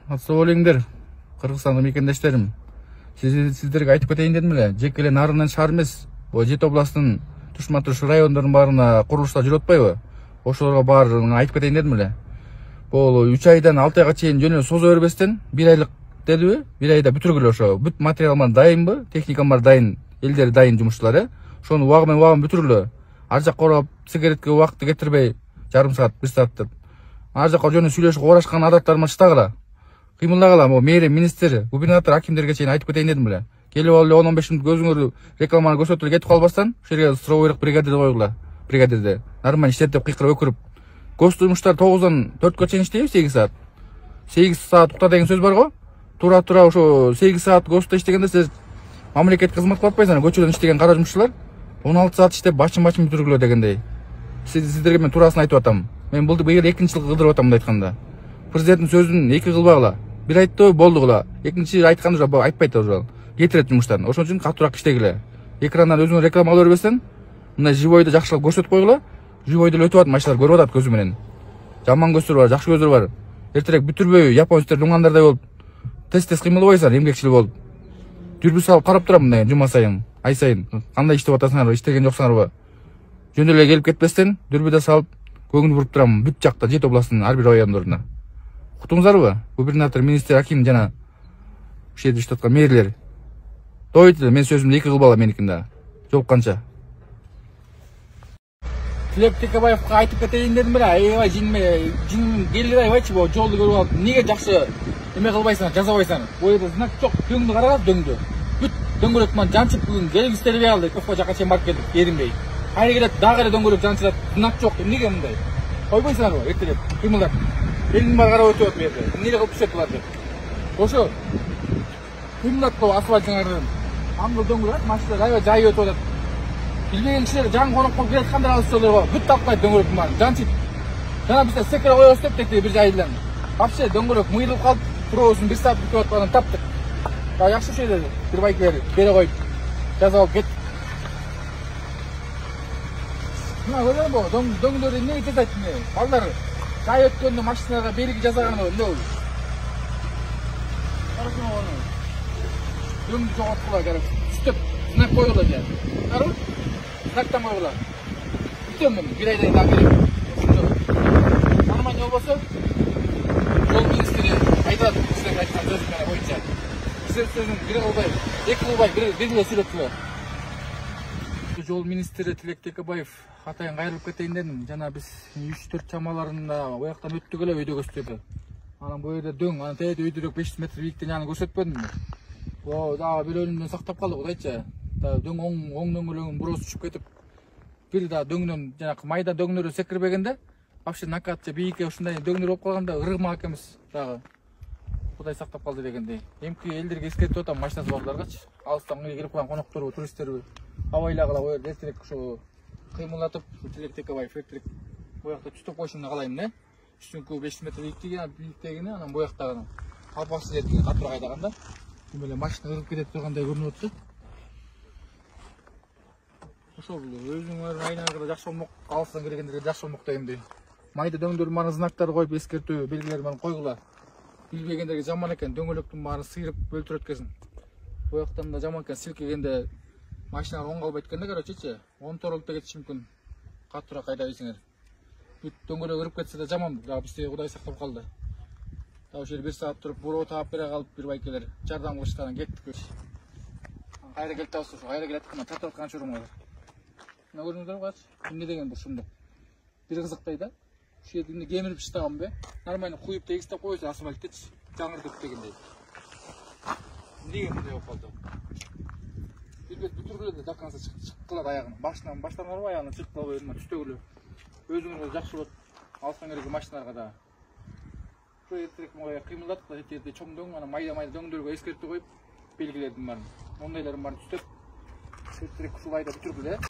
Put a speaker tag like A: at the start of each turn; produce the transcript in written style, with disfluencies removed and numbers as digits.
A: Сау болуңдар, Кыргызстандын мекендештерим. Сиздерге айтып кетейин дедим эле. Жеке эле нарынын шаар эмес, Жети областынын туш райондордун баарына курулуштар жүрүп атпайбы? Ошолорго баарына айтып кетейин дедим эле. Бул 3 айдан 6 айга чейин жөн эле созо бербестен 1 айлык дедиби? 1 айда бүтүргүлө ошо. Бүт материалдар дайынбы? Техникалар дайын, элдери дайын жумушчулар. Ошону убагы бүтүргүлө. Ар жакка орап, сигаретке убакытты кетирбей, жарым саат, 1 саат деп. Ар жакка жөнү сүйлөшүп оорашкан адаттарыма чыдагыла. Кыймылдагыла, могу мэрия, министр, губернатор, акимдерге чейин айтып кетейин дедим эле. Келип алып 10-15 мүнөт көзүңөрдү рекламаны көрсөтүп кетип калбастан, ошол жерге строевой бригадир койгула. Бригадирде нормально иштеп деп кыйкырып өкүрүп. Гостумуштар 9-дан 4кө чейин иштейби 8 саат. 8 саат укта деген сөз бар го. Тура ошо 8 саат гостто иштегенде сиз мамлекетке кызмат кылып атпайсыңар, көчөдөн иштеген кара жумушчулар 16 саат иштеп башын бүтүргүлө дегендей. Сиздерге мен тураасын айтып атам. Мен бул быйыл 2-чы жыл кыдырып атам айтканда. Президенттин сөзүн 2 кылбагыла. Bir айтты болдугула. Экинчи айтканда уже айтпайт уже. Кетирет жумуштарын. Ошон үчүн катуураак иштегиле. Экрандан өзүңөр реклама алып бербестен, мындай живойду жакшылап көрсөтүп койгула. Живойду өтүп атат машиналар көрүп атат көзү менен. Жаман көздөр бар, жакшы көздөр бар. Эртерээк бүтүрбөй японецтер уңгандай болуп, тез кыймылдабайсыңар, эмгекчил болуп. Дүрбү салып карап турам мындай жума сайын, ай сайын. Кандай иштеп атасыңар, иштеген жоксуңарбы? Жөн эле келип кетпестен, дүрбүдө салып көгүндү буруп турам бүт жакта Жети областынын ар бир райондорунда. Уктуңуздарбы? Губернатор, министр, аким жана ушул жерде иштеп аткан мэрлер. Дойт мен сөзүмдү 2 кылбагыла меникинде. Жолукканча. Тилек Текебаевга айтып кетейин дедим беле. Аябай жиним келди аябайчы бу жолду көрүп алып. Эмнеге жакшы эме кылбайсыңар, жазабайсыңар? Бу жерде знак жок, дөңдү карагыз, дөңдү. Бүт дөңгөлөк менен жанчып бүгүн келгистелбей калды. Көпкө жака чейин барып келдик, еринбей. Кайра келет, дагы эле дөңгөлөк жанчылат, знак жок. Эмнеге мындай? Койбойсуңарбы? Эртелеп кыймылдап. Элдин баары карап өтүп атат бу жерде. Эмнеге кылып түшөт булар деп. Ошо кыймылдатпоо асфальт жаңардан. Аңгыл дөңгөлөк машиналар аябай жайып өтүп атат. Билбеген кишилер жаңы конок болуп келет кандай алыстылар бар. Бүт тапкайт дөңгөлөктүн баарын. Жанчып. Жана бизде секире коебуз деп текти бир жайдан. Вообще дөңгөлөк мыйылып калып, туруусун 1 саат бүтүп атканын таптык. Да жакшы ушул бир байкелер бере коюп жазып алып кет. Мына көрөбү? Дөңдөрдү эмнеге жасайт эмне? Балдар жай өткөндө машиналарга белги жасаганы эмне болду? Карасыңар аны. Дөңдү жоготкула керек. Түстөп, знак койгула же. Карабы? Знактан койгула. Бүтөм мен 1 айдан дагы керек. Нормально болбосо, жол министри айтат, силерге айткан сөзүм боюнча. Силер сөзүн 1 кылбай, 2 кылбай, 1 эле сүйлөптүлөр. Жол министри Тилек Текебаев атайын кайрылып кетейин дедим. Жана биз 3-4 чамаларында ояктан өттүк эле өйдө көстөрдү. Анан бу жерде дөң, анан тээде өйдөрөөк 500 метр бийиктен аны көрсөтпөдүмбү? О, дагы бирөөнүн сактап калды, кудайчы. Дөң оң дөңгөлөгүн бурос түшүп кетип, бир да дөңдөн жанакы майда дөңнөрү секирбегенде, вообще накатча бийикке ушундай дөңнөр болуп калганда ыргымак экенбиз дагы. Кудай сактап калды дегендей. Эмки элдерге эскертип атам, машинасы барларгачы. Алыстан келип калган конокторго, туристтерге абайлагыла, бу жерде эртерээк ошо кыймылдатып, Тилек Текебаев эртерээк буякта түстөп коюшуна каалайм да. Үстүңкү 500 метр бийиктигине, анан буяктагы алпаксыз жерге катуураак айдаганда, эле машина ыргып кетип тургандай көрүнүп атты. Ошол өзүңөр айнагыда жакшы болмок, алыстан келгендерге жакшы болмок дегендей. Майда дөңдөрдүн баарын знактар коюп, эскертүү белгилер менен койгула. Билбегендерге жаман экен, дөңгөлөктүн баарын сыйрып өлтүрөт экенсиң. Буяктан да жаман экен, силкегенде машиналар оң калбайт экен да, корочечи. 10 торолукта кетиши мүмкүн. Катуураак айдайсыңар. Бүт дөңгөлөк ырып кетсе да жаман, дагы бизде Кудай сактап калды. Дагы ошол 1 саат туруп, буроо таап бере калып, бир байкелер жардам кылыштан кеттик. Кайра келип атабыз, ошо кайра келет экен, чатып аткан чурумга. Мына көрүңүздөр качы, эмне деген бул шундук. Бир кызыктай да. Ушул жерди кемирип чыгамбы? Нормально куюп тегистеп койсо асфальттечи, жаңыртып дегендей. Эмнеге мындай болуп калды? Билбет бүтүргүлө да канса чыккылат аягын. Башынан баштанарбы аягын чыккылабай түстөгүлө. Өзүңөргө жакшы болот. Алыстан келген машиналарга да. Ошо эртерээк моя кыймылдатып, жерде чоң дөң, анан майда дөңдөргө эскертүү коюп, белгилердин баарын, ондайлардын баарын түстөп, эртерээк ушул айда бүтүргүлө.